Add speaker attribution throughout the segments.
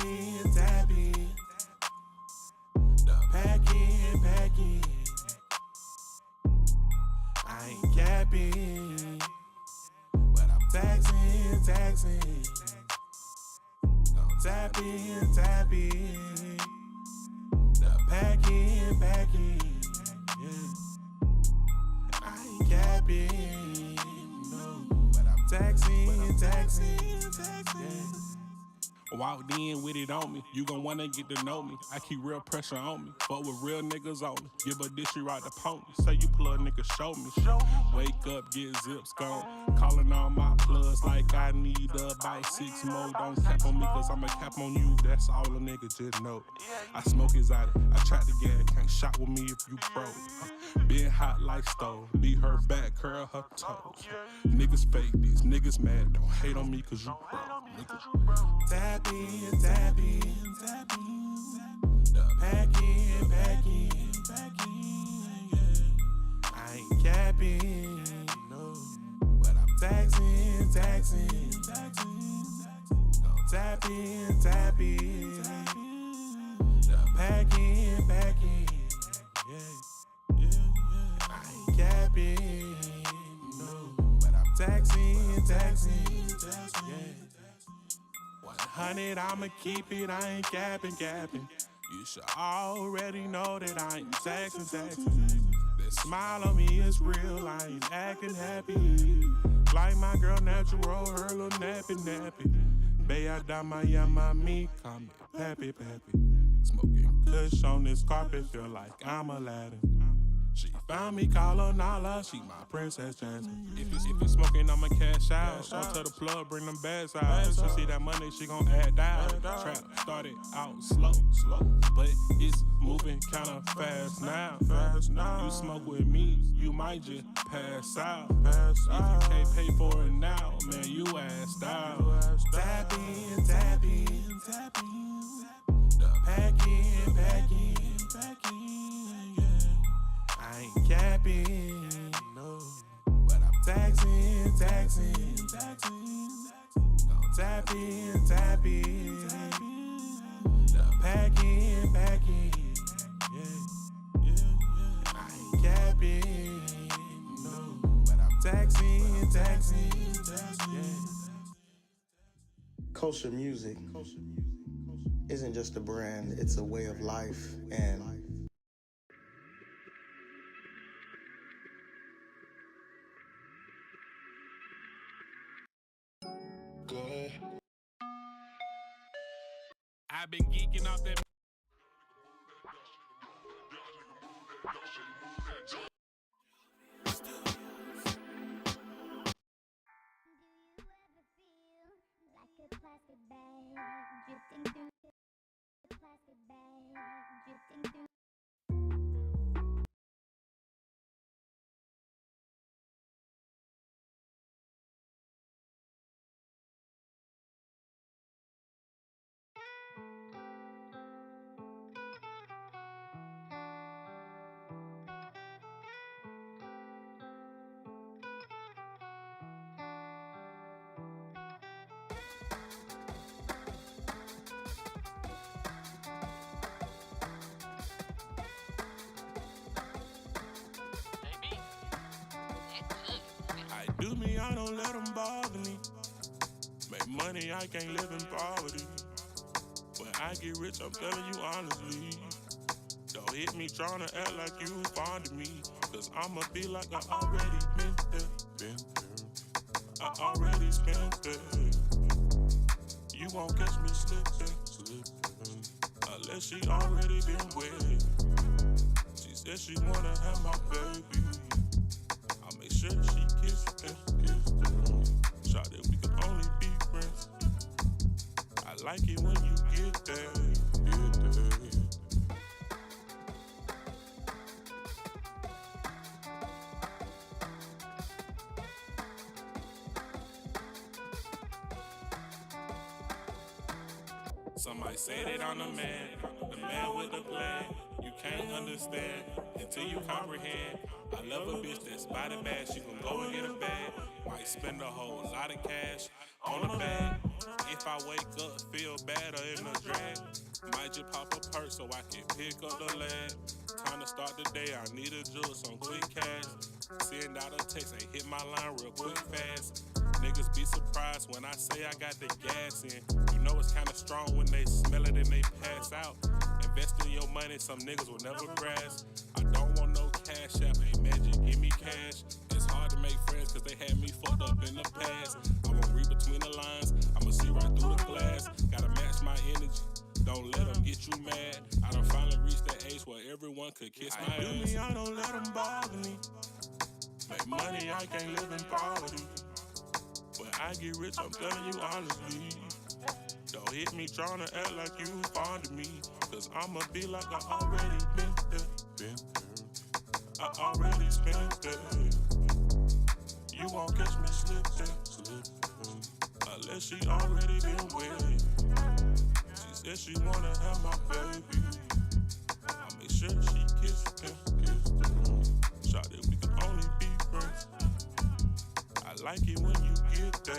Speaker 1: in, tap in. The pack in. I ain't capping, but I'm taxing. Don't tap in. The pack in. Yeah. I ain't capping, no, but I'm taxing. Yeah.
Speaker 2: Walked in with it on me, you gon' wanna get to know me. I keep real pressure on me, fuck with real niggas on me. Give a district right to pony, say you plug nigga, show me. Wake up, get zips gone, calling all my plugs like I need about 6 more. Don't cap on me cause I'ma cap on you, that's all a nigga just know. I smoke exotic, I track the gas, can't shop with me if you broke. Been hot like stove, beat her back, curl her toes. Niggas fake, these niggas mad, don't hate on me cause you broke.
Speaker 1: Tap in. The pack in. Yeah. I ain't capping, no, but I'm taxing. Don't tap in. The pack in. Yeah. I ain't capping, no, but I'm taxing. Yeah. 100, I'ma keep it, I ain't capping. You should already know that I ain't taxing. That smile on me is real, I ain't acting happy. Like my girl natural, her little nappy. Bella dama mami, call me pappy. Smoking kush on this carpet, feel like I'm Aladdin. She found me, call her Nala, she my princess Jasmine.
Speaker 2: If you smoking, I'ma cash out. Show to the plug, bring them bags out. She see that money, she gon' add down. Trap started out slow, but it's moving kinda fast now. You smoke with me, you might just pass out. If you can't pay for it now, man, you assed out.
Speaker 1: Tap in. The pack in. Yeah. I ain't capping, no, but I'm taxing. Don't tap in. The pack in. Yeah. I ain't capping, no, but I'm taxing. Yeah.
Speaker 3: Culture music isn't just a brand, it's a way of life. And
Speaker 1: Good.
Speaker 2: I've been geeking off that.
Speaker 1: Do me, I don't let them bother me. Make money, I can't live in poverty. When I get rich, I'm telling you honestly. Don't hit me tryna act like you fond of me. Cause I'ma be like I already been there. I already spent it. You won't catch me slipping. Unless she already been wet. She said she wanna have my baby. I'll make sure she kissed him. Shot that we can only be friends. I like it when you get there.
Speaker 2: Somebody say that I'm the man with the plan. You can't understand until you comprehend. I love a bitch that's by the bag. She gon' go and get a bag. Might spend a whole lot of cash on the bag. If I wake up, feel bad or in a drag, might just pop a perk so I can pick up the lag. Time to start the day, I need a jewel, some quick cash. Send out a text, hey, hit my line real quick fast. Niggas be surprised when I say I got the gas in. You know it's kinda strong when they smell it and they pass out. Invest in your money, some niggas will never grasp. I don't want no cash app, hey magic, give me cash. It's hard to make friends cause they had me fucked up in the past. I won't read between the lines, I'ma see right through the glass. Gotta match my energy, don't let them get you mad. I done finally reached that age where everyone could kiss my ass.
Speaker 1: I don't let them bother me. Make money, I can't live in poverty. When I get rich, I'm telling you honestly. Don't hit me tryna act like you fond of me. Cause I'ma be like I already been there. I already spent that. You won't catch me slipping. Unless she already been with. She said she wanna have my baby. I make sure she kissed him. Shot that we can only be friends. I like it when you get there.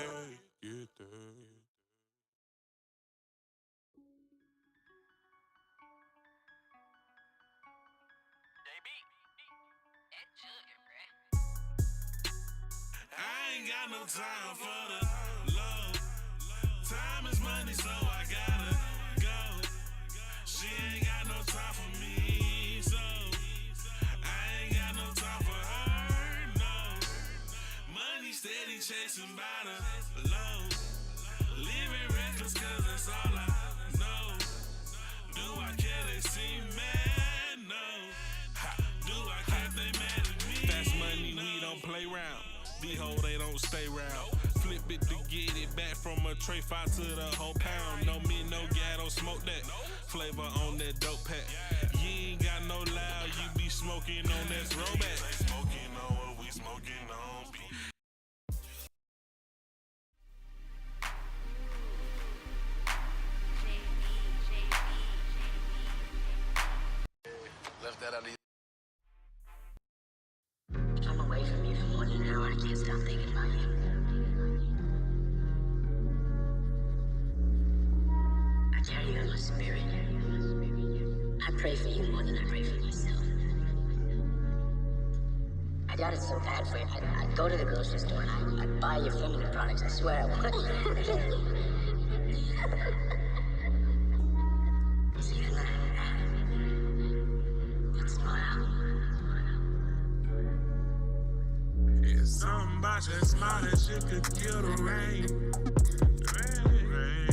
Speaker 2: I ain't got no time for the love. Time is money, so I gotta go. She ain't got no time for me, so I ain't got no time for her, no. Money steady chasing by the low. Living reckless cause that's all I know. Do I care they see mad? No. Do I care they mad at me? That's money, we don't play round. These hoes, they don't stay round. Flip it to get it back from a tray 5 to the whole pound. No me, no gas, don't smoke that. Flavor on that dope pack. You ain't got no loud, you be smoking on that throwback. They smoking on what we smoking on.
Speaker 4: Left that out of
Speaker 5: I'm away from you for more than an hour. I can't stop thinking about you. I carry you in my spirit. I pray for you more than I pray for myself. I got it so bad for you. I'd go to the grocery store and I'd buy your feminine products. I swear I would. See you later. That smile.
Speaker 1: It's something about your smile that shit could kill the rain. Rain.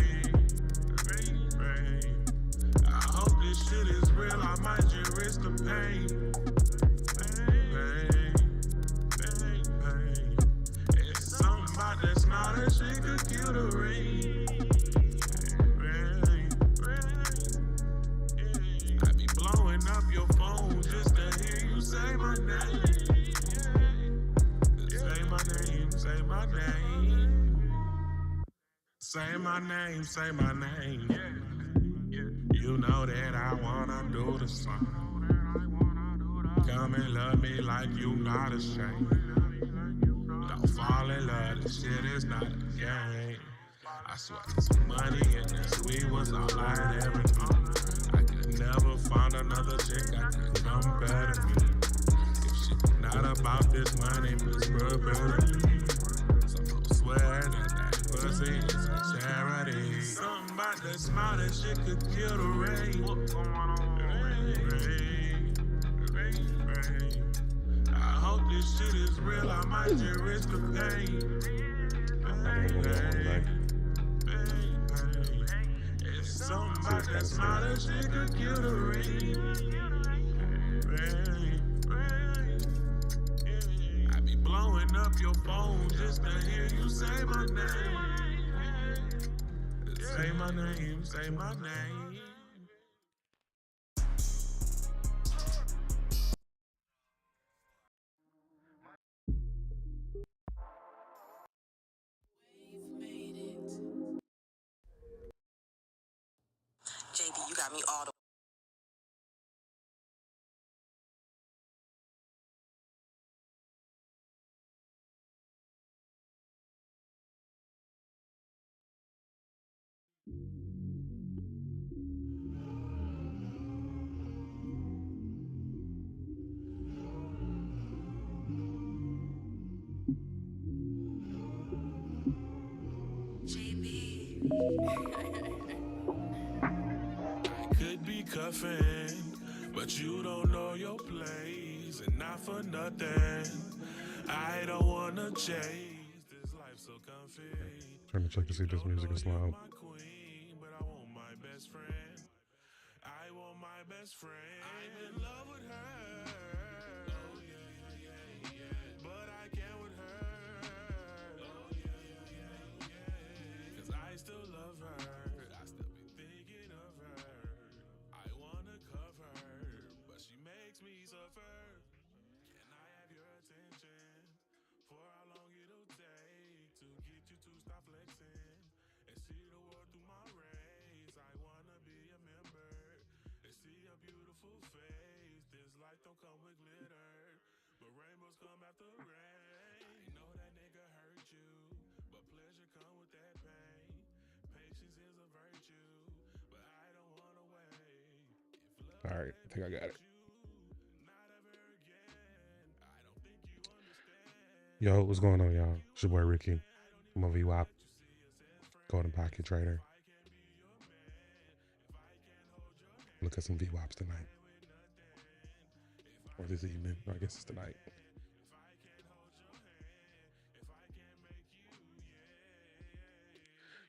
Speaker 1: I hope this shit is real, I might just risk the pain. It's something about that smile that shit could kill the rain. I be blowing up your phone just to hear you say my name. Say my name, say my name. Say my name, say my name. You know that I wanna do the same. Come and love me like you not ashamed. Don't fall in love, this shit is not a game. I swear this money and this weed was all I had ever known. I could never find another chick I could come better than me. If shit not about this money, please prepare me. Some folks swear that pussy is a charity. Something about that smile, that shit could kill the rain. Rain. I hope this shit is real, I might just risk the pain. It's something about that smile, that shit could kill the rain. I be blowing up your phone just to hear you say my name. Say my name, say my name.
Speaker 5: JB, you got me all the
Speaker 1: I could be cuffing, but you don't know your place, and not for nothing. I don't wanna chase this life so comfy.
Speaker 4: Trying to check to see if this music is loud.
Speaker 1: My queen, but I want my best friend. I want my best friend. I'm in love with her. Oh yeah. But I can't with her. Oh yeah. Cause I still love her. I still be thinking of her. I wanna cover her, but she makes me suffer. Can I have your attention for how long it'll take to get you to stop flexing and see the world through my rays? I wanna be a member and see a beautiful face. This life don't come with glitter, but rainbows come after rain. I know that nigga hurt you, but pleasure come with that pain. Patience is a virtue, but I don't wanna wait.
Speaker 4: All right, I think I got it. Yo, what's going on, y'all? It's your boy Ricky. I'm a VWAP Golden Pocket Trader. Look at some VWAPs tonight. Or this evening. I guess it's tonight.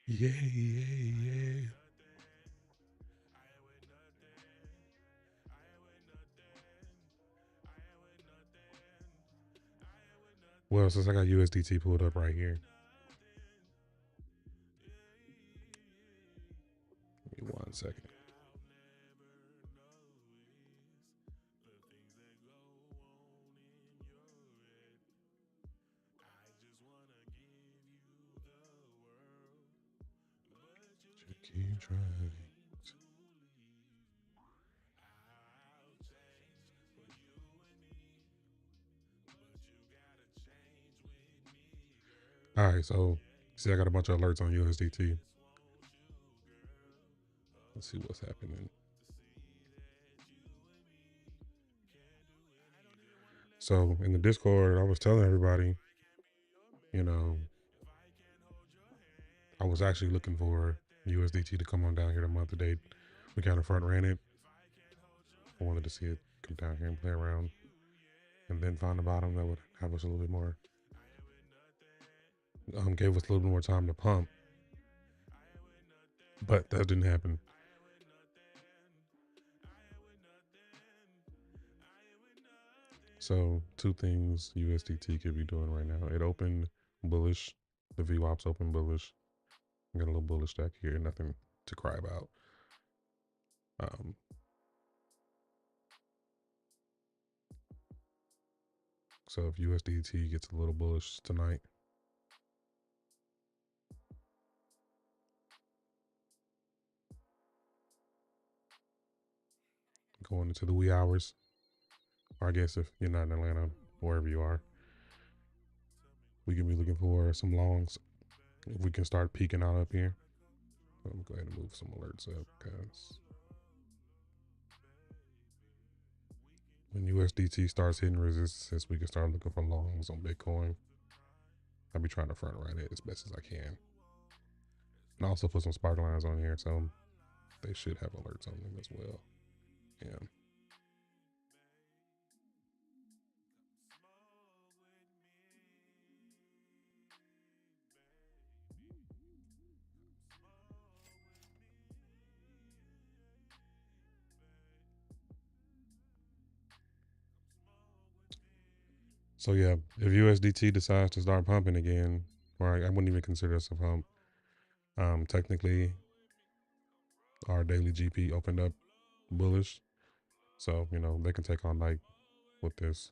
Speaker 4: Yeah. Well, since I got USDT pulled up right here. Give me 1 second. Keep trying. All right, so see, I got a bunch of alerts on USDT. Let's see what's happening. So in the Discord, I was telling everybody, you know, I was actually looking for USDT to come on down here the month to date. We kind of front ran it. I wanted to see it come down here and play around, and then find a bottom that would have us a little bit more, gave us a little bit more time to pump, but that didn't happen. So 2 things USDT could be doing right now. It opened bullish. The VWAPs open bullish. Got a little bullish stack here. Nothing to cry about. So if USDT gets a little bullish tonight, going into the wee hours, or I guess if you're not in Atlanta, wherever you are, we can be looking for some longs. If we can start peaking out up here. Let me go ahead and move some alerts up, because when USDT starts hitting resistance, we can start looking for longs on Bitcoin. I'll be trying to front run it as best as I can. And also put some spark lines on here, so they should have alerts on them as well. Yeah. So yeah, if USDT decides to start pumping again, or I wouldn't even consider this a pump. Technically, our daily GP opened up bullish, so you know they can take on night with this.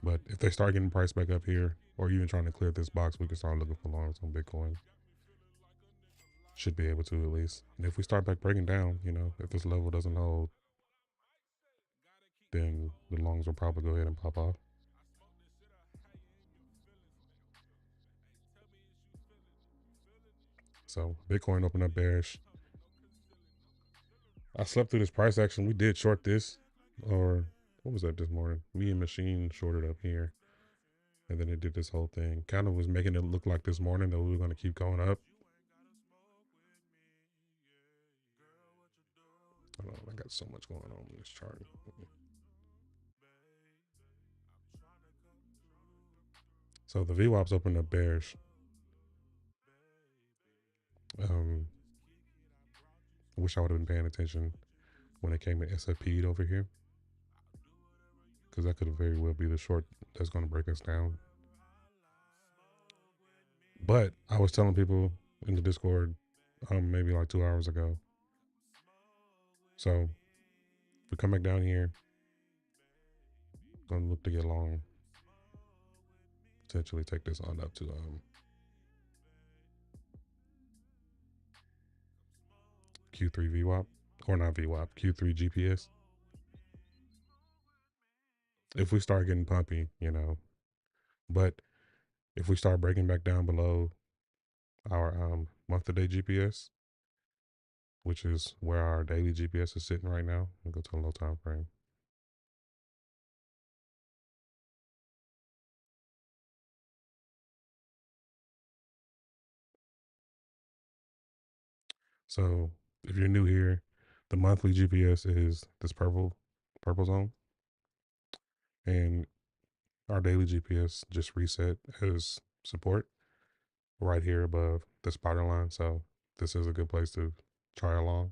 Speaker 4: But if they start getting price back up here, or even trying to clear this box, we can start looking for longs on Bitcoin. Should be able to at least. And if we start back breaking down, you know, if this level doesn't hold, then the longs will probably go ahead and pop off. So Bitcoin opened up bearish. I slept through this price action. We did short this, or what was that this morning? Me and Machine shorted up here. And then it did this whole thing. Kind of was making it look like this morning that we were going to keep going up. Hold on, I got so much going on in this chart. So the VWAP's opened up bearish. I wish I would have been paying attention when it came to S&P'd over here, because that could very well be the short that's going to break us down. But I was telling people in the Discord maybe like 2 hours ago. So if we come back down here, gonna look to get long. Potentially take this on up to Q3 VWAP, or not VWAP, Q3 GPS. If we start getting pumpy, you know. But if we start breaking back down below our month-to-day GPS, which is where our daily GPS is sitting right now, we'll go to a low time frame. So if you're new here, the monthly GPS is this purple zone, and our daily GPS just reset as support right here above the spider line. So this is a good place to try along.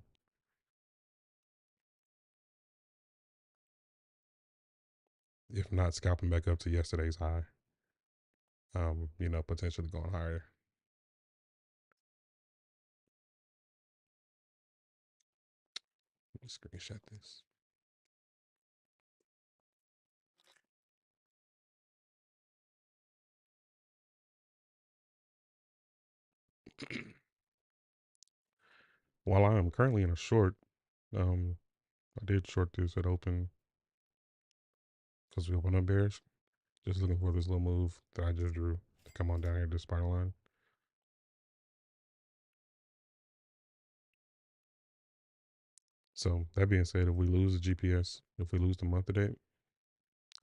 Speaker 4: If not, scalping back up to yesterday's high. You know, potentially going higher. Let me screenshot this. While I am currently in a short, I did short this at open because we opened up bearish. Just looking for this little move that I just drew to come on down here to the spider line. So that being said, if we lose the GPS, if we lose the month to date,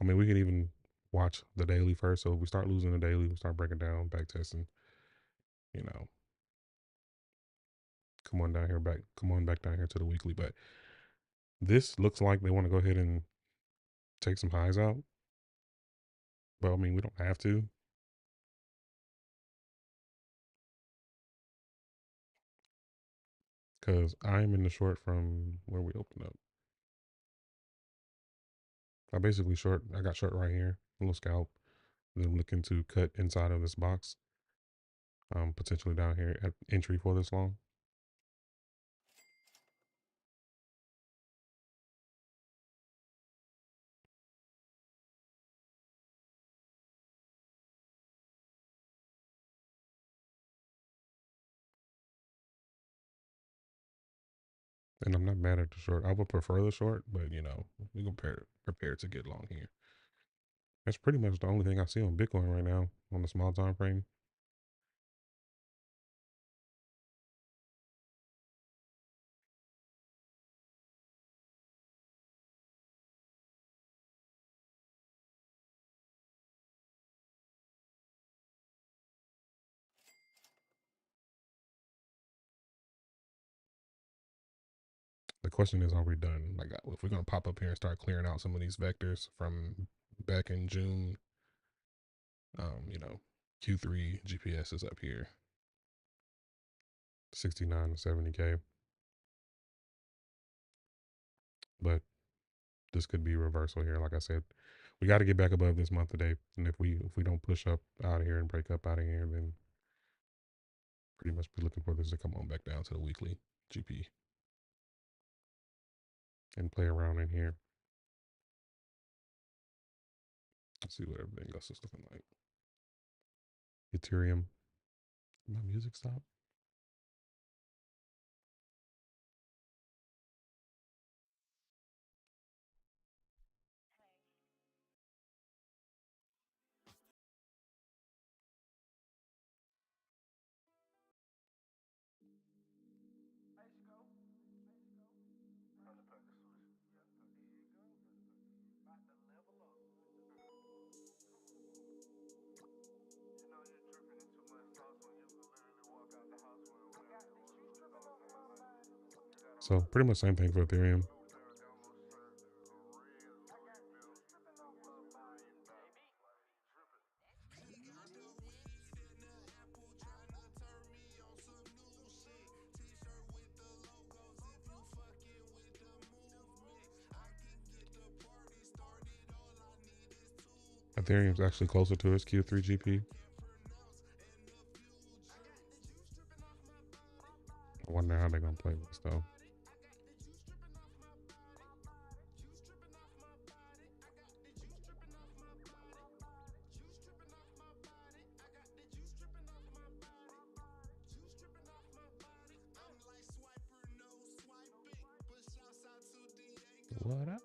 Speaker 4: I mean, we can even watch the daily first. So if we start losing the daily, we start breaking down, back testing, you know, come on back down here to the weekly. But this looks like they want to go ahead and take some highs out. But I mean, we don't have to. Because I'm in the short from where we opened up. I got short right here, a little scalp. Then I'm looking to cut inside of this box, potentially down here at entry for this long. And I'm not mad at the short. I would prefer the short, but you know, we can prepare to get long here. That's pretty much the only thing I see on Bitcoin right now on the small time frame. The question is, are we done? Like, if we're gonna pop up here and start clearing out some of these vectors from back in June, you know, Q3 GPS is up here, 69 to 70K. But this could be reversal here. Like I said, we got to get back above this month today. And if we don't push up out of here and break up out of here, then pretty much be looking for this to come on back down to the weekly GP and play around in here. Let's see what everything else is looking like. Ethereum. My music stopped. So pretty much same thing for Ethereum. Ethereum's actually closer to its Q3 GP. I wonder how they're gonna play this though. What up?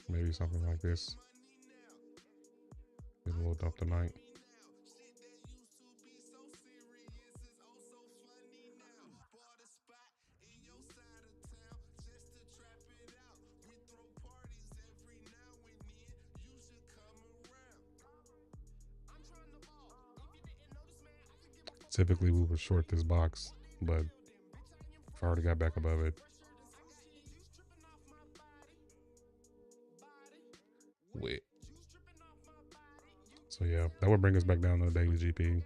Speaker 4: Maybe something like this. Get a little dump tonight. Typically we would short this box, but I already got back above it. Wait. So yeah, that would bring us back down to the daily GP.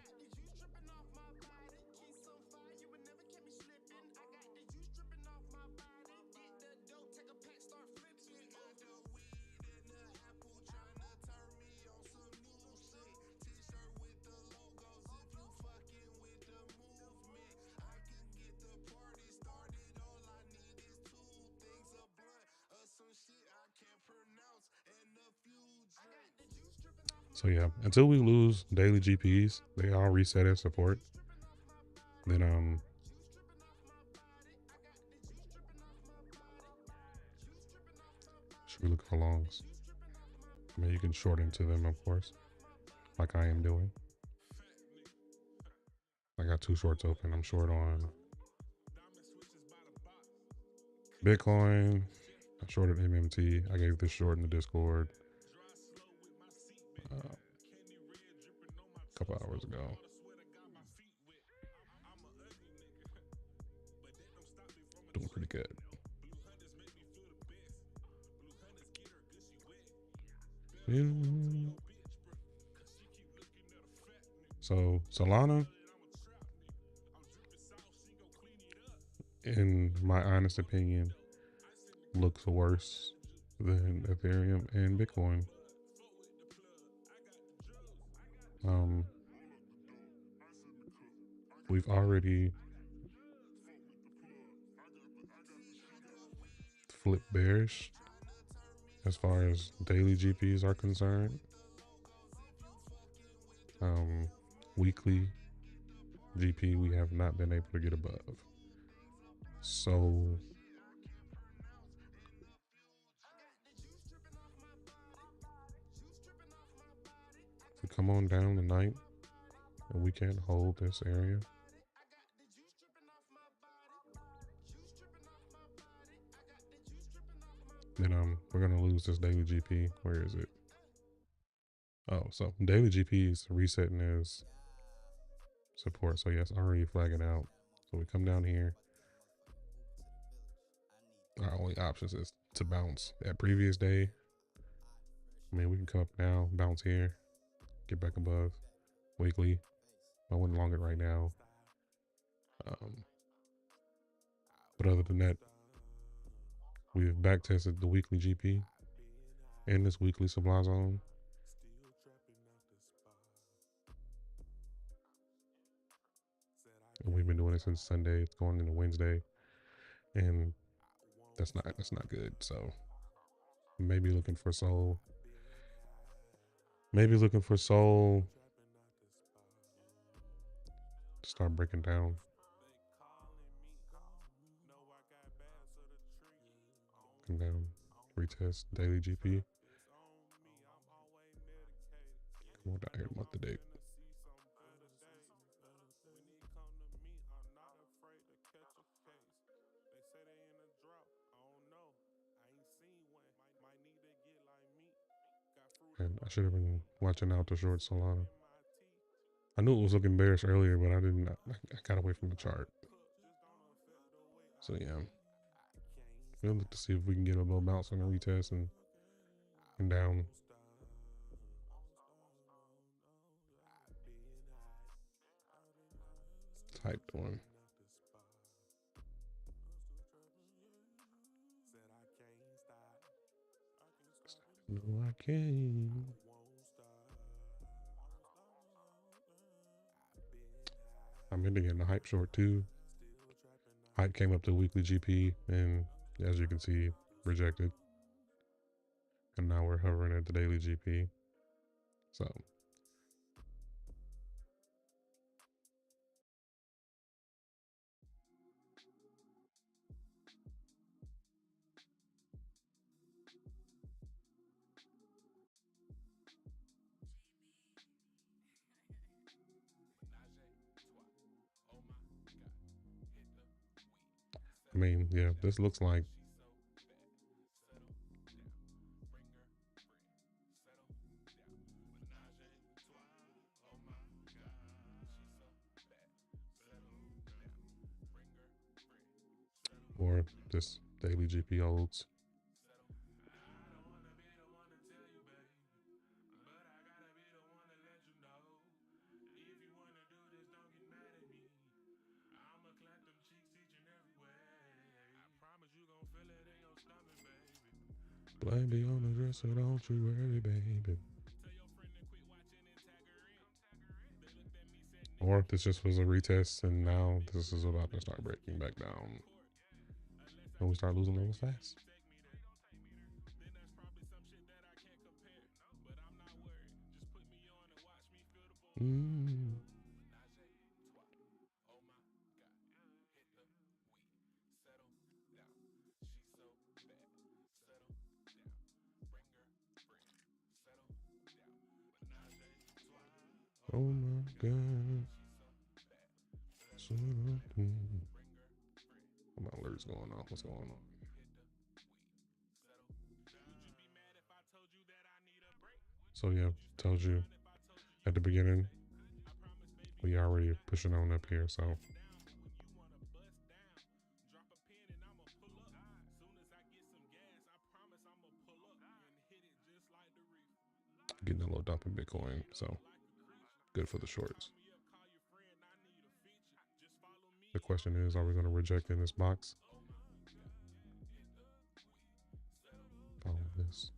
Speaker 4: So yeah, until we lose daily GPs, they all reset as support. Then should be looking for longs. I mean, you can short into them, of course, like I am doing. I got 2 shorts open. I'm short on Bitcoin. I shorted MMT. I gave this short in the Discord a couple hours ago. Doing pretty good. So Solana, in my honest opinion, looks worse than Ethereum and Bitcoin. We've already flipped bearish as far as daily GPs are concerned. Weekly GP we have not been able to get above. So if we come on down tonight and we can't hold this area, then we're gonna lose this daily GP. Where is it? Oh, so daily GP is resetting as support. So yes, already flagging out. So we come down here. Our only options is to bounce that previous day. I mean, we can come up now, bounce here, get back above weekly. I wouldn't long it right now. But other than that, we've back tested the weekly GP in this weekly supply zone. And we've been doing it since Sunday. It's going into Wednesday, and that's not good. So maybe looking for Sol. Maybe looking for Sol to start breaking down. Come down, retest daily GP. Come on down here, month to date. And I should have been watching out to short Solana. I knew it was looking bearish earlier, but I got away from the chart. So yeah, we'll look to see if we can get a little bounce on the retest and down. Typed one. No, I can't. I'm into getting the hype short too. Hype came up to weekly GP and as you can see, rejected. And now we're hovering at the daily GP. So I mean, yeah, this looks like or this daily GP holds. Blame me on the dresser, don't you worry, baby. Or if this just was a retest and now this is about to start breaking back down. And we start losing levels fast. Oh my God. My alert's going off. What's going on? So yeah, told you at the beginning, we already pushing on up here, so getting a little dump in Bitcoin, so good for the shorts. The question is, are we going to reject in this box? Follow this.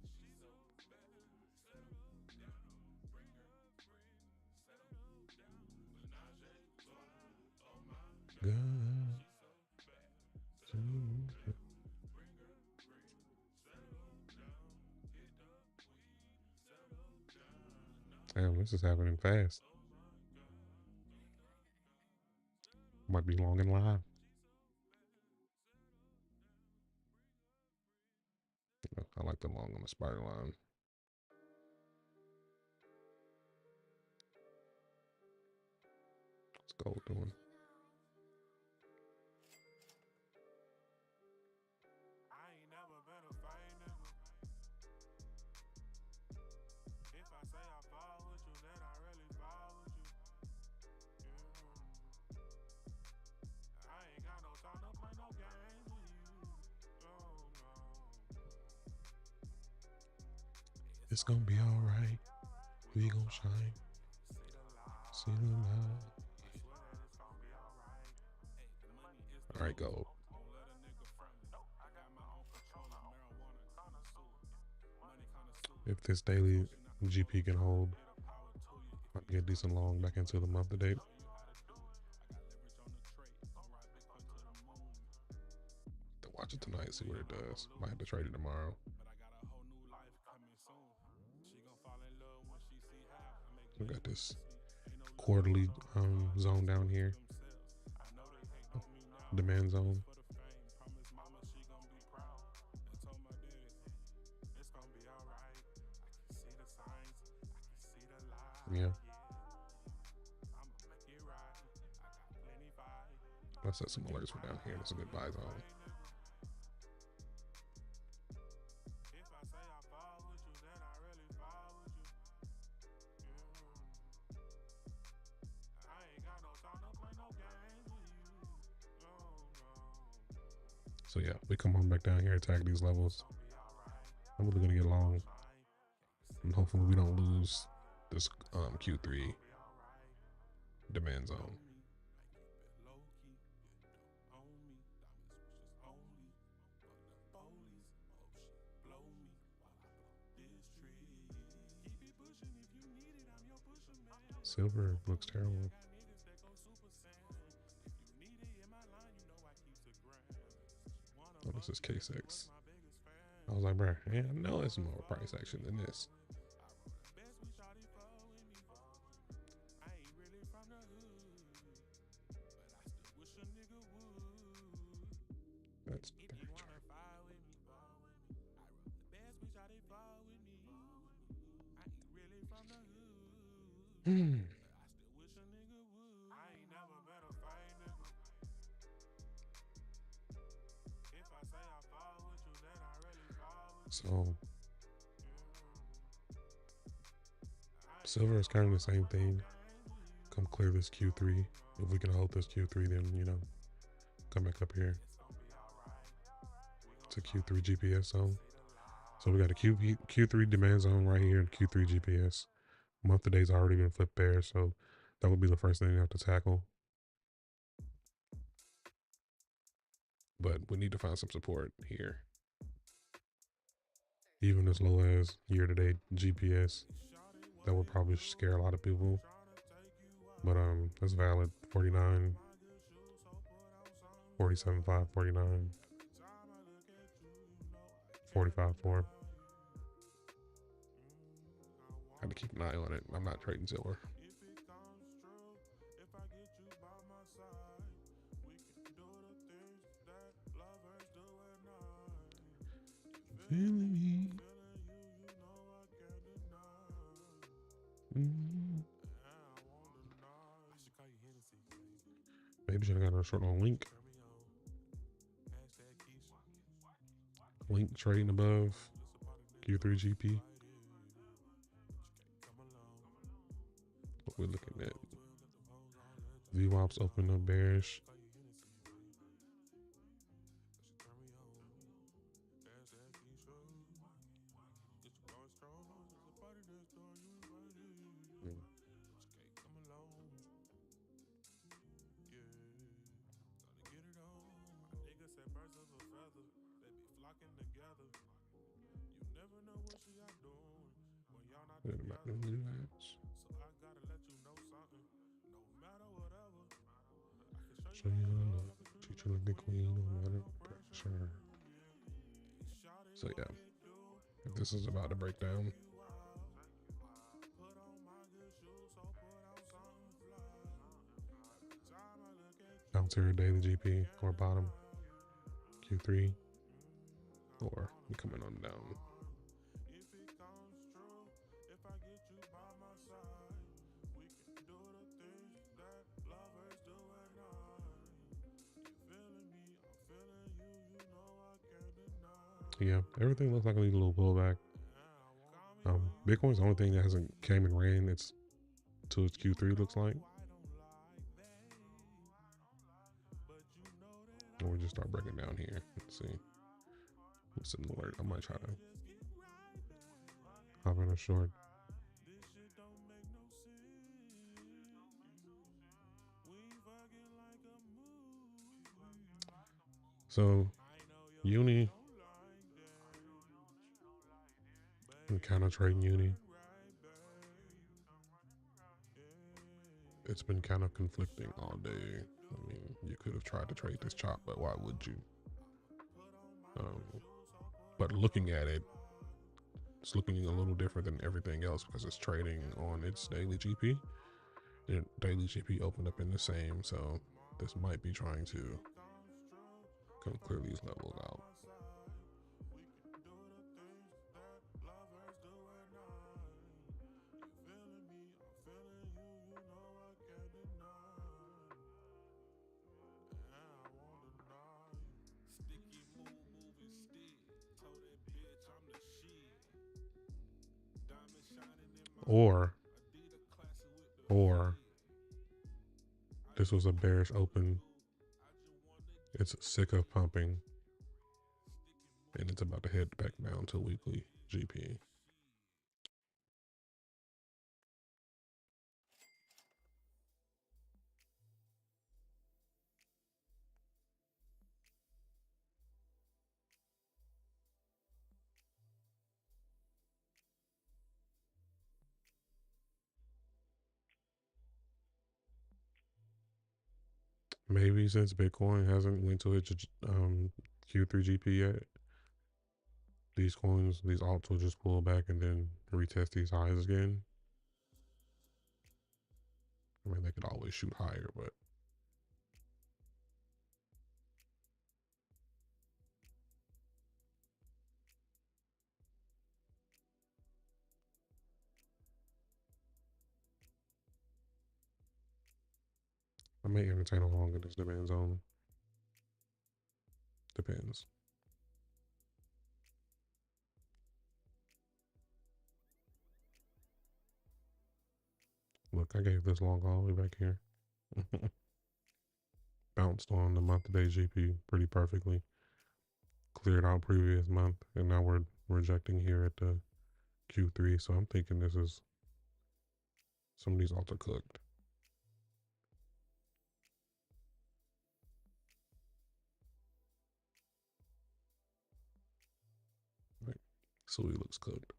Speaker 4: God. Damn, this is happening fast. Might be long and live. I like the long on the spider line. What's gold doing? It's gonna be alright. We gonna shine. See the light. Alright, gold. If this daily GP can hold, might be a decent long back into the month to date. To watch it tonight, see what it does. Might have to trade it tomorrow. We got this quarterly zone down here, demand zone. Yeah. Let's set some alerts for down here. That's a good buy zone. So yeah, we come on back down here, attack these levels. I'm really gonna get long, and hopefully we don't lose this Q3 demand zone. Silver looks terrible. Oh, this is KCEX. I was like, bro, yeah, I know it's more price action than this. That's the right chart. So silver is kind of the same thing. Come clear this Q3. If we can hold this Q3, then, you know, come back up here to Q3 GPS zone. So we got a Q3 demand zone right here in Q3 GPS. Month to day's already been flipped there, so that would be the first thing you have to tackle. But we need to find some support here. Even as low as year-to-date GPS, that would probably scare a lot of people. But that's valid. 49, 47.5, 49, 45.4. Got to keep an eye on it. I'm not trading silver. Feeling me. Maybe should have got a short on Link. Link trading above Q3 GP. What we're looking at. VWAP's open up bearish. Show you love, treat you like the queen, no matter pressure. So yeah, if this is about to break down, bounce here daily GP or bottom Q3, or we coming on down. Yeah, everything looks like I need a little pullback. Bitcoin's the only thing that hasn't came and ran its to its Q3 looks like. And we'll just start breaking down here. Let's see. What's an alert? I might try to hop in a short. So Uni, I'm kind of trading Uni. It's been kind of conflicting all day. I mean, you could have tried to trade this chop, but why would you? But looking at it, it's looking a little different than everything else because it's trading on its daily GP. And daily GP opened up in the same, so this might be trying to come clear these levels out. Or this was a bearish open. It's sick of pumping And it's about to head back down to weekly GP. Maybe since Bitcoin hasn't went to its Q3 GP yet, these coins, these alts will just pull back and then retest these highs again. I mean, they could always shoot higher, but I may entertain a long in this demand zone. Depends. Look, I gave this long all the way back here. Bounced on the month-to-day GP pretty perfectly. Cleared out previous month, and now we're rejecting here at the Q3. So I'm thinking this is, some of these alts are cooked. Right. So he looks cooked.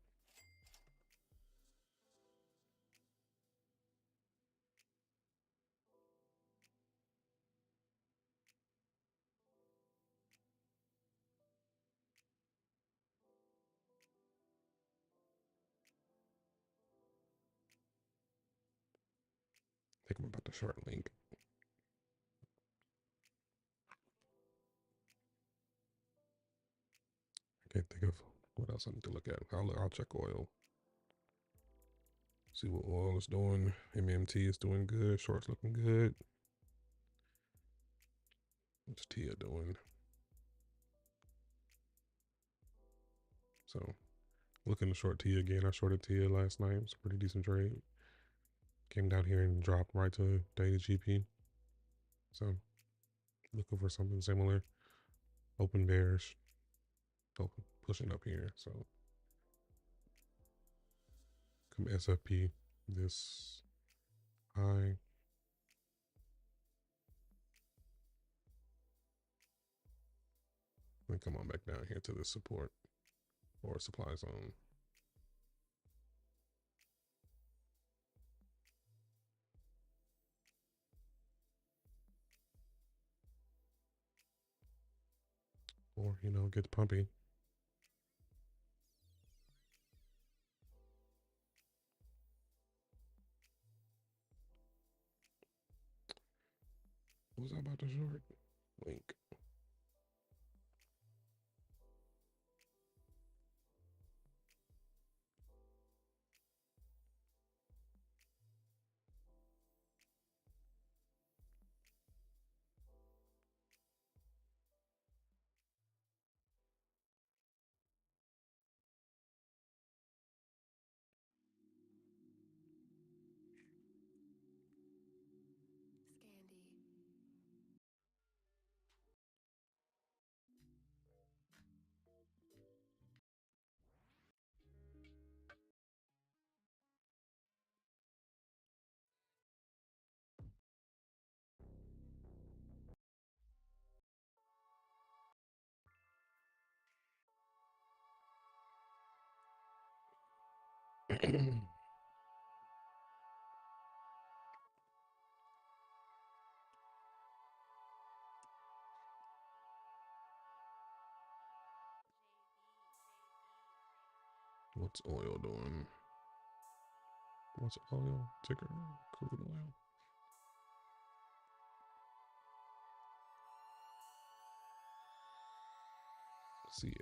Speaker 4: I think I'm about to short link. I can't think of what else I need to look at. I'll check oil. See what oil is doing. MMT is doing good. Shorts looking good. What's TIA doing? So, looking to short TIA again. I shorted TIA last night. It was a pretty decent trade. Came down here and dropped right to daily GP. So, looking for something similar. Open bearish. Open, pushing up here. So, come SFP this high. Then come on back down here to the support or supply zone. Or, you know, get pumpy. What was I about to short? Link. What's oil doing? What's oil ticker? Crude oil. See ya.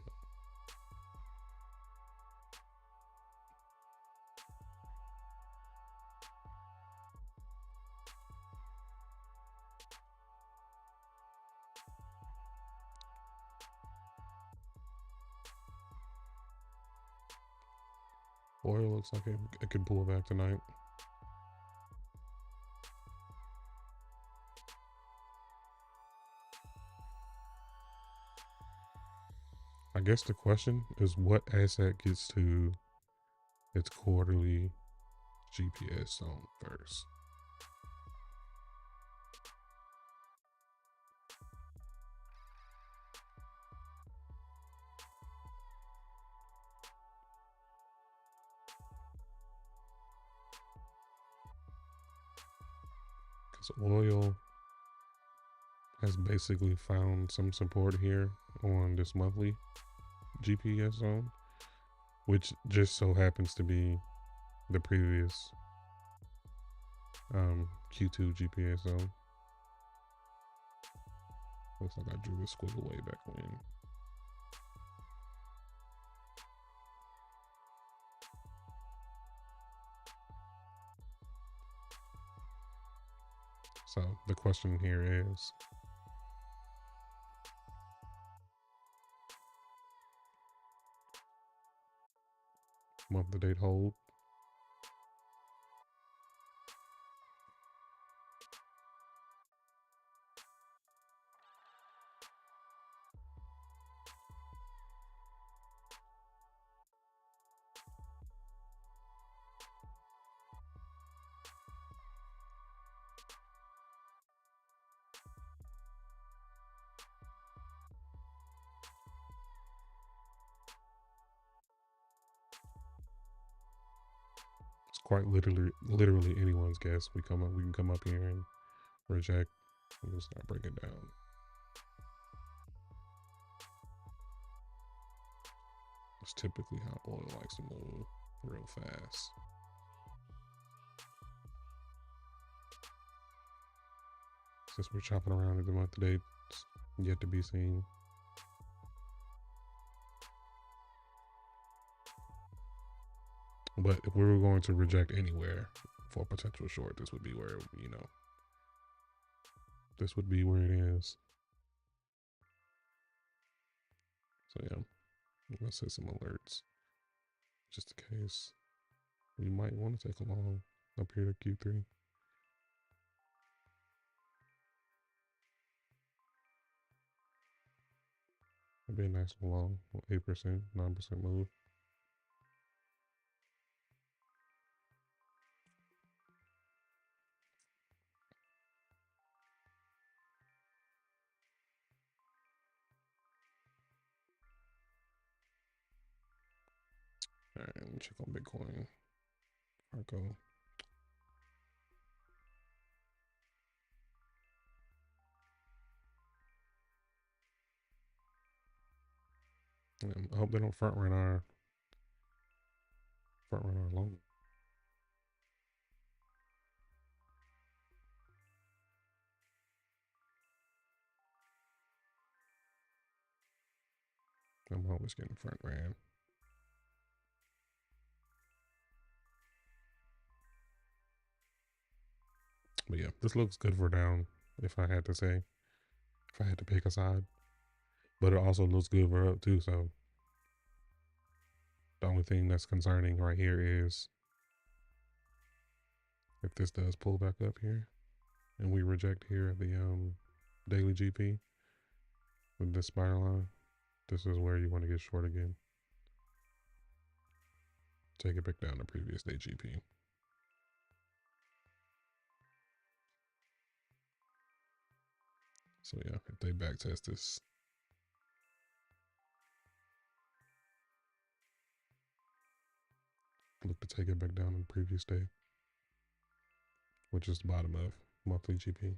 Speaker 4: Oil looks like it could pull back tonight. I I guess the question is what asset gets to its quarterly GPS zone first. Because oil has basically found some support here on this monthly GPS zone, which just so happens to be the previous Q2 GPS zone. Looks like I drew this squiggle way back when. So the question here is, month to date hold. It's quite literally anyone's guess. We can come up here and reject and just start breaking down. It's typically how oil likes to move real fast. Since we're chopping around at the month to date, it's yet to be seen. But if we were going to reject anywhere for a potential short, this would be where, this would be where it is. So yeah, let's set some alerts. Just in case we might want to take a long up here to Q3. It'd be a nice long 8%, 9% move. All right, let me check on Bitcoin. Arco. I hope they don't front run our loan. I'm always getting front ran. But yeah, this looks good for down, if I had to say. If I had to pick a side. But it also looks good for up too, so the only thing that's concerning right here is if this does pull back up here and we reject here at the daily GP with this spiral line, this is where you want to get short again. Take it back down to previous day GP. So yeah, if they back test this, look to take it back down in the previous day, which is the bottom of monthly GP.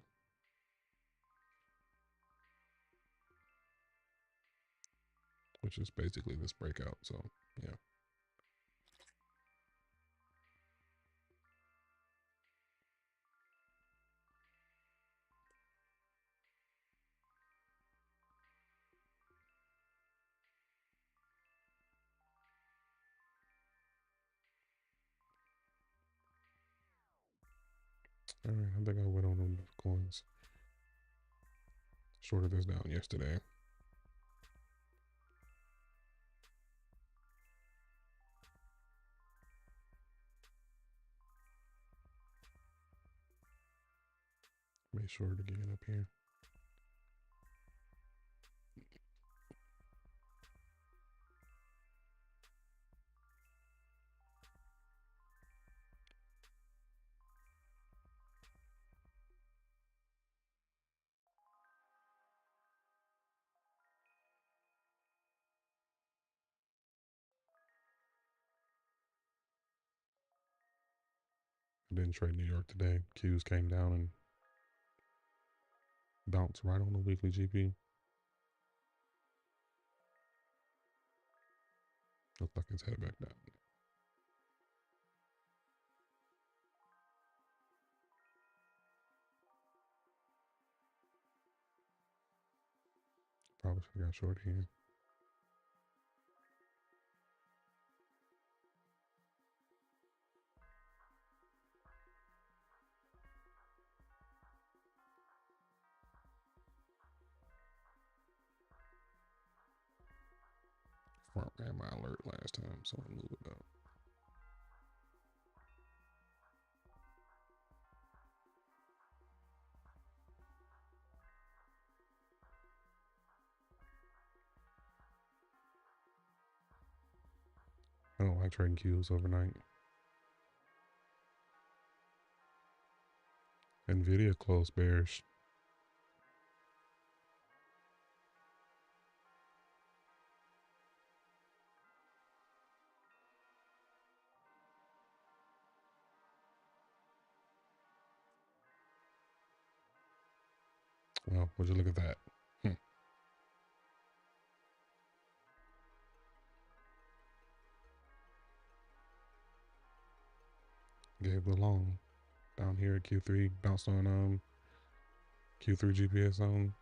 Speaker 4: Which is basically this breakout, so yeah. All right, I think I went on them coins. Shorted this down yesterday. Make sure to get up here. Didn't trade New York today. Qs came down and bounced right on the weekly GP. Looks like it's headed back down. Probably should have got short here. Front ran my alert last time, so I moved it up. I don't like trading Qs overnight. Nvidia closed bearish. Well, would you look at that? Gave the long down here at Q3, bounced on Q3 GPS zone.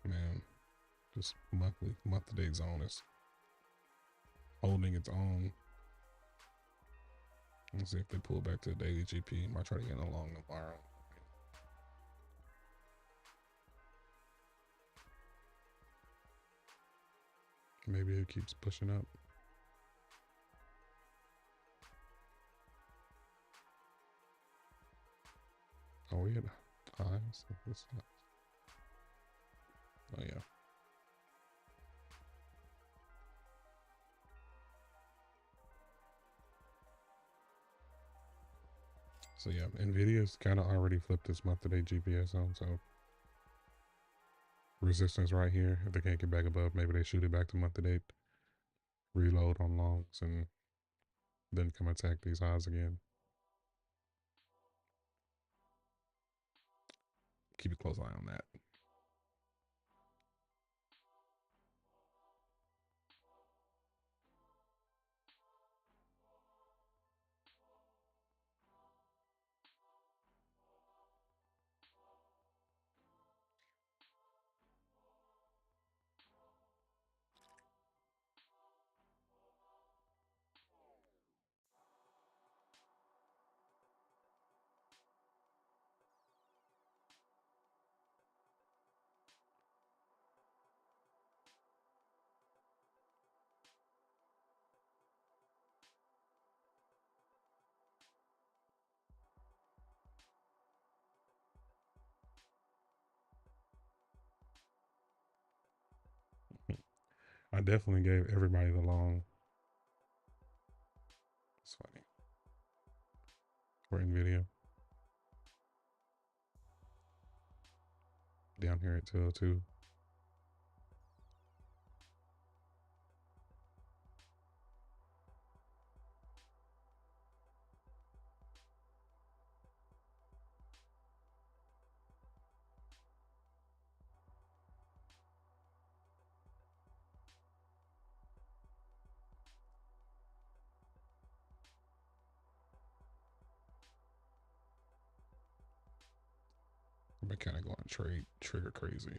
Speaker 4: Man, this month-to-date zone is holding its own. Let's see if they pull back to the daily GP. Might try to get along tomorrow. Maybe it keeps pushing up. Oh, we had highs. Oh yeah. So yeah, Nvidia's kind of already flipped this month-to-date GPS zone. So resistance right here. If they can't get back above, maybe they shoot it back to month-to-date. Reload on longs and then come attack these highs again. Keep a close eye on that. I definitely gave everybody the long. It's funny. For Nvidia. Down here at 202. I've been kind of going trigger crazy.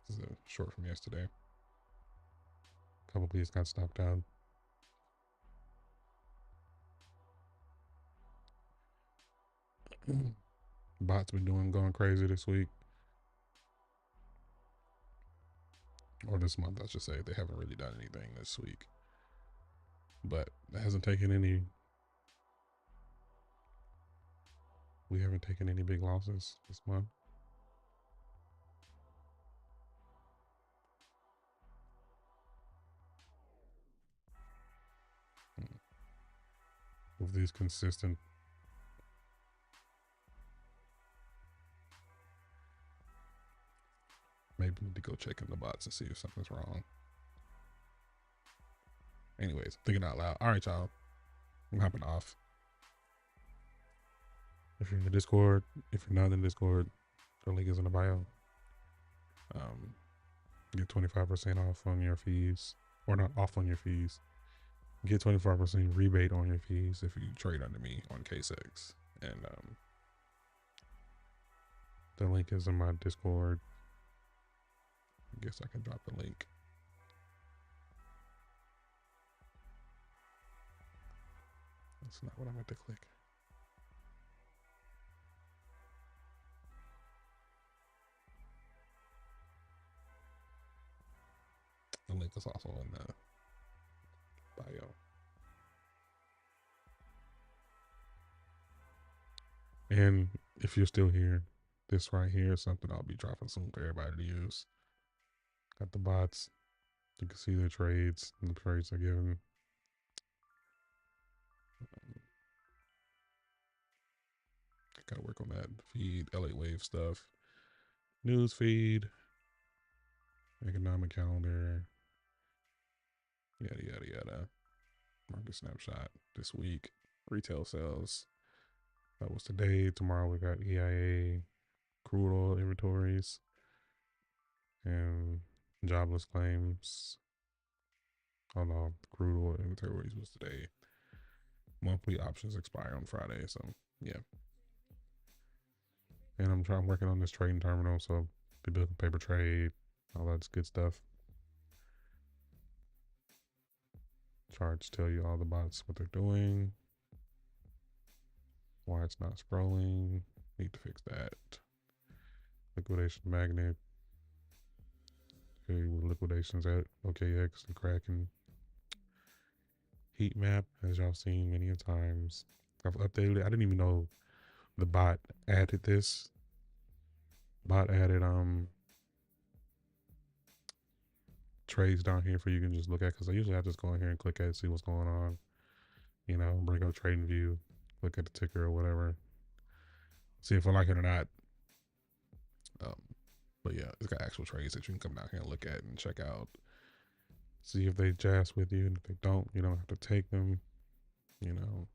Speaker 4: This is a short from yesterday. A couple of these got stopped out. Bots been going crazy this week. Or this month, I should say. They haven't really done anything this week. But it hasn't taken any. We haven't taken any big losses this month. with these consistent. Maybe need to go check in the bots and see if something's wrong. Anyways, thinking out loud. All right, y'all. I'm hopping off. If you're in the Discord, if you're not in the Discord, the link is in the bio. Get 25% off on your fees, or not off on your fees. Get 25% rebate on your fees if you trade under me on KCEX. And the link is in my Discord. I guess I can drop the link. That's not what I meant to click. The link is also in the bio. And if you're still here, this right here is something I'll be dropping soon for everybody to use. Got the bots. You can see the trades and the trades they're given. Gotta work on that feed, LA Wave stuff, news feed, economic calendar, yada yada yada. Market snapshot this week, retail sales. That was today. Tomorrow we got EIA, crude oil inventories, and jobless claims. Oh no, crude oil inventories was today. Monthly options expire on Friday, so yeah. And I'm working on this trading terminal, so the bill paper trade, all that's good stuff. Charts tell you all the bots what they're doing, why it's not scrolling. Need to fix that. Liquidation magnet. Okay, with liquidations at OKX and Kraken. Heat map, as y'all seen many times. I've updated it. I didn't even know the bot added this. Bot added trades down here for you can just look at, because I usually just go in here and click at it, see what's going on. You know, bring up trading view, look at the ticker or whatever, see if I like it or not. But yeah, it's got actual trades that you can come down here and look at and check out. See if they jazz with you, and if they don't, you don't have to take them. You know,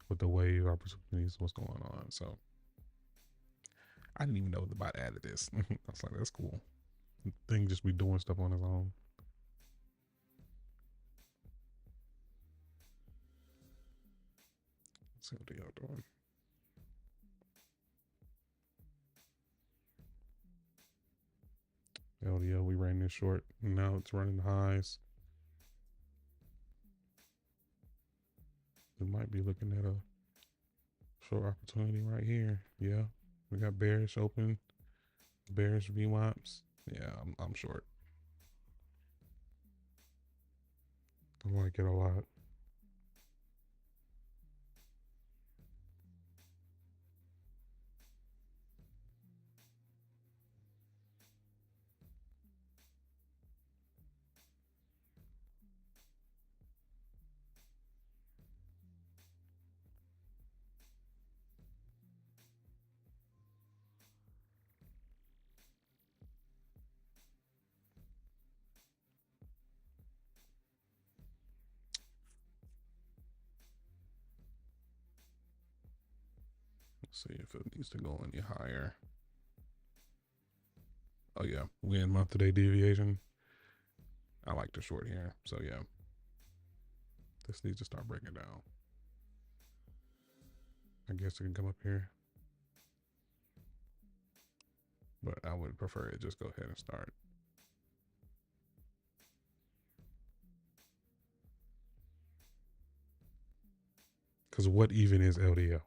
Speaker 4: with the wave opportunities, what's going on. So I didn't even know the bot added this. I was like, that's cool. The thing just be doing stuff on its own. Let's see what they are doing. LDL, we ran this short, and now it's running the highs. We might be looking at a short opportunity right here. Yeah, we got bearish open, bearish VWAPs. Yeah, I'm short. I like it a lot. Let's see if it needs to go any higher. Oh yeah, we in month to day deviation. I like the short here, so yeah. This needs to start breaking down. I guess it can come up here, but I would prefer it just go ahead and start. Because what even is LDL?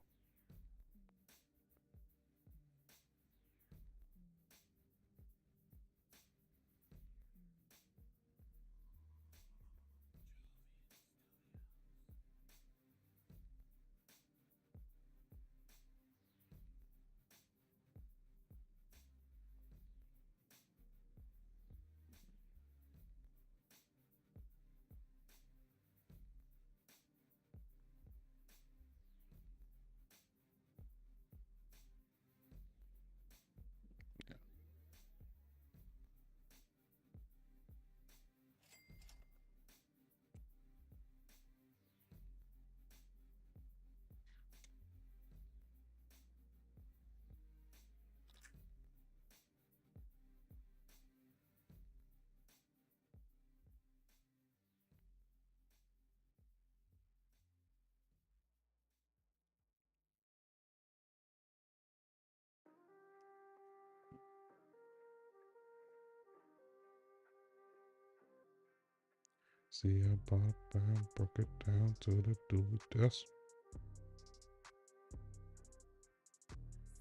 Speaker 4: See, I bought a pound, broke it down to the Dewey Decimal.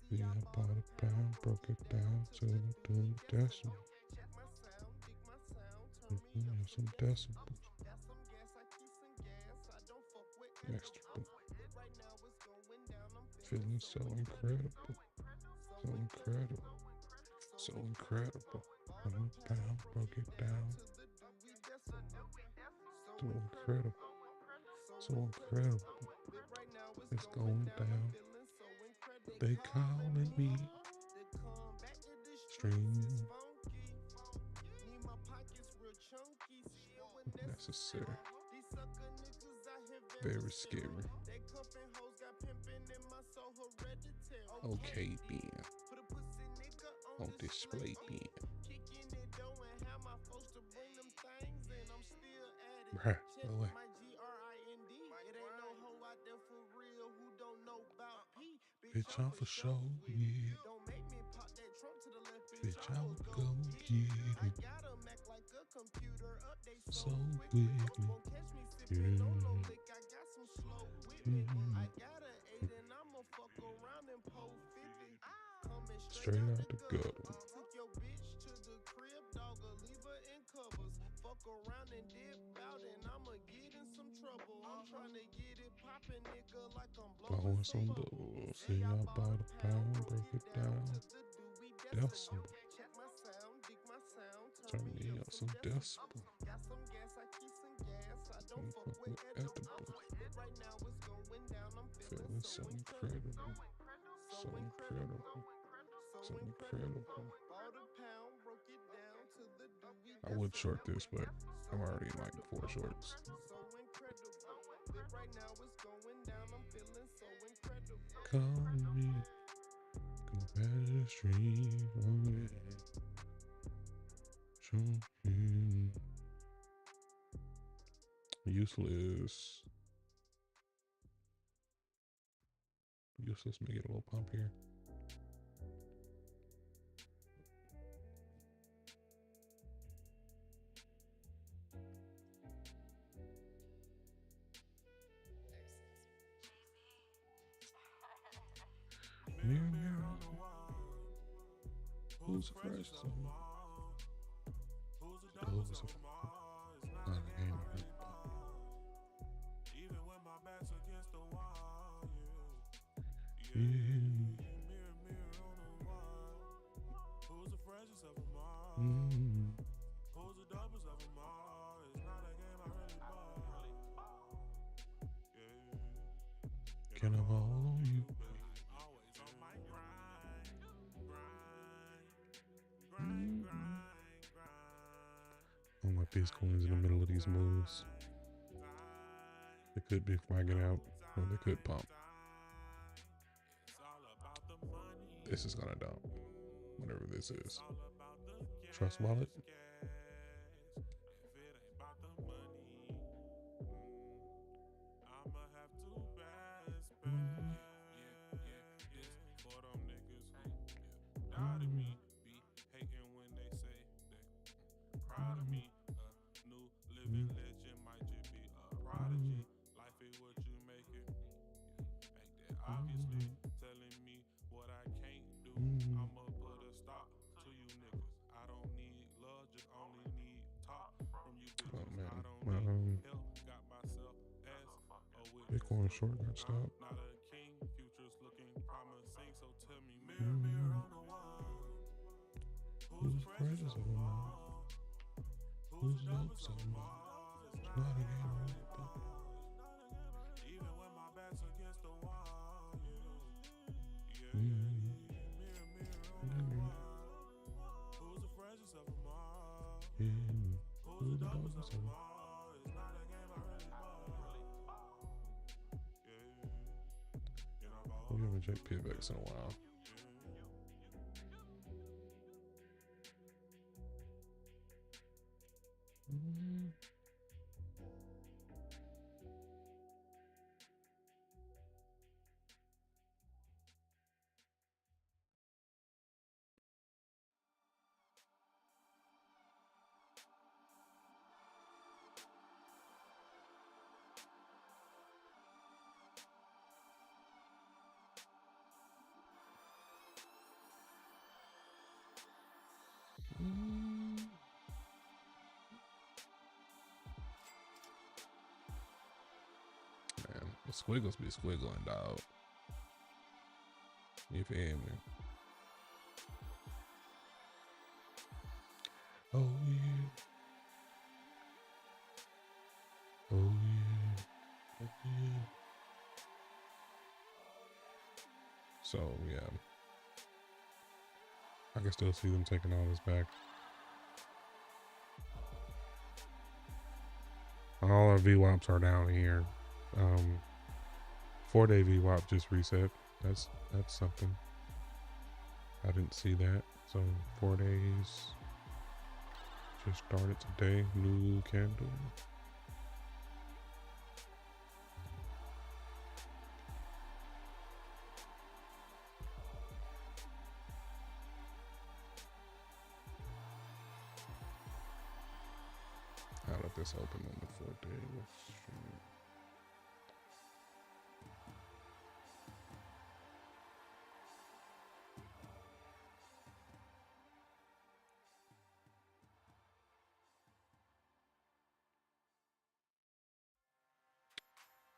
Speaker 4: See, I bought a pound, broke it down to the Dewey Decimal. Some decimals. Extra. Feeling so incredible. So incredible. So incredible. Pound, broke it down. So incredible. So incredible. It's going down. They calling me stream. Necessary. Very scary. Okay, Ben. On display, Ben. Bruh, no way. Bitch, I'm for sure, yeah. Bitch, I would go get it. So with me, yeah. Straight out the gutter. Blowing some bubbles. See, I bought a pound, broke it down. Decimal. Turn me up some decimal. Edible. Feeling so incredible. So incredible. So incredible. I would short this, but I'm already in like 4 shorts. Call me. Go back to the stream. Useless. Useless. Make it a little pump here. Mirror, mirror on the wall. Who's the freshest of them all? Who's the dopest of them all? It's not a game I really bought. Even when my back's against the wall, yeah. Mirror, mirror on the wall. Who's the freshest of them all? Who's the dopest of them all? It's not a game I really bought. Yeah. Can I ball on you? Oh, my Bitcoin's in the middle of these moves. They could be flagging out, or they could pump. This is gonna dump, whatever this is. Trust wallet. Bitcoin short got stopped. Who's the freshest of them all? Who's the dopest of them all? It's not a game I really bought. Even when my back's against the wall, yeah. Who's the freshest of them all? Who's the dopest of them all? It's not a game I really bought. We haven't checked PFX in a while. Man, the squiggles be squiggling, dog. You feel me? Oh yeah. Oh yeah. Oh yeah. So yeah, I can still see them taking all this back. All our VWAPs are down here. 4-day VWAP just reset. That's something. I didn't see that. So 4 days just started today. New candle. I'll let this open on the 4th day.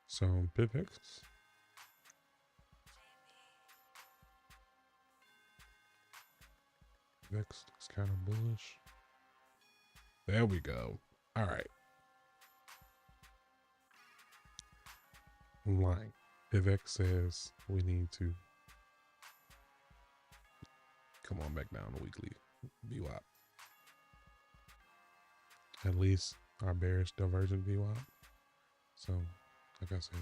Speaker 4: So PivX. Next is kind of bullish. There we go. All right. I'm lying. PivX says we need to come on back down to weekly VWAP. At least our bearish divergent VWAP. So, like I said,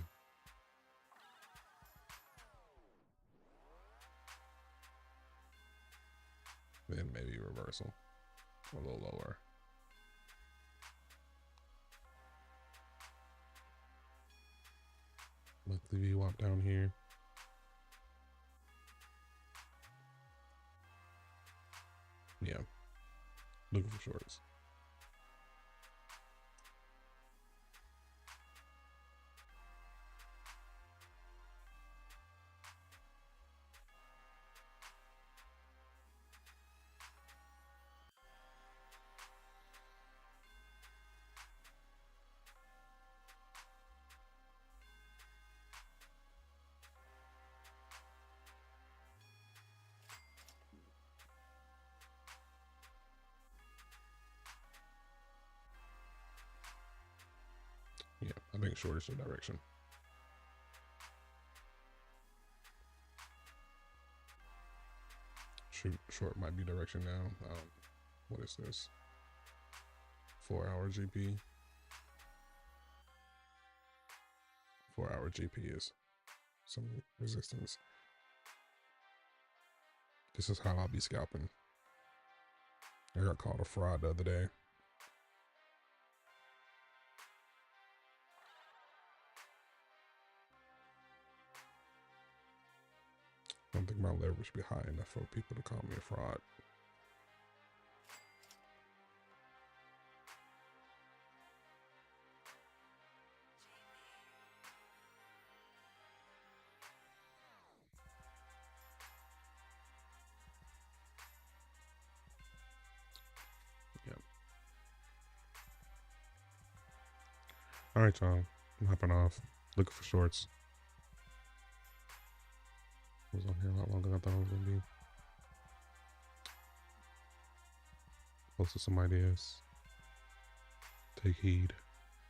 Speaker 4: then maybe reversal a little lower. Monthly VWAP down here. Yeah, looking for shorts. Yeah, I think short is the direction. Short might be direction now. What is this? 4-hour GP. 4-hour GP is some resistance. This is how I'll be scalping. I got called a fraud the other day. I don't think my leverage should be high enough for people to call me a fraud. Yep. All right, y'all. I'm hopping off. Looking for shorts. I was on here a lot longer than I thought I was going to be. Posted some ideas. Take heed.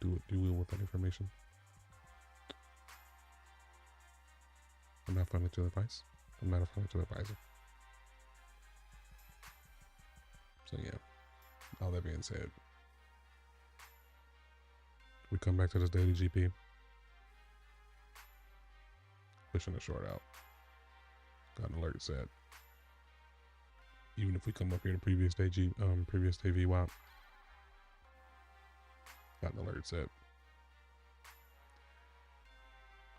Speaker 4: Do what you will with that information. I'm not financial advice. I'm not a financial advisor. So yeah, all that being said, we come back to this daily GP. Pushing the short out. Got an alert set. Even if we come up here to previous day VWAP, got an alert set.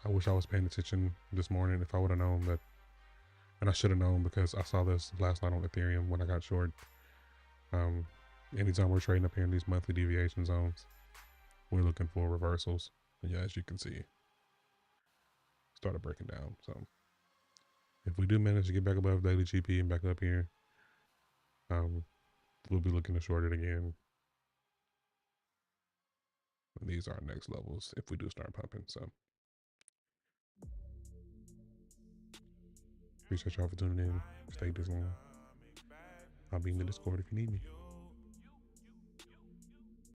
Speaker 4: I wish I was paying attention this morning. If I would have known that, and I should have known because I saw this last night on Ethereum when I got short. Anytime we're trading up here in these monthly deviation zones, we're looking for reversals. And yeah, as you can see, started breaking down. So if we do manage to get back above daily GP and back up here, we'll be looking to short it again. And these are our next levels if we do start pumping. So appreciate y'all for tuning in. Stay this long. I'll be in the Discord if you need me.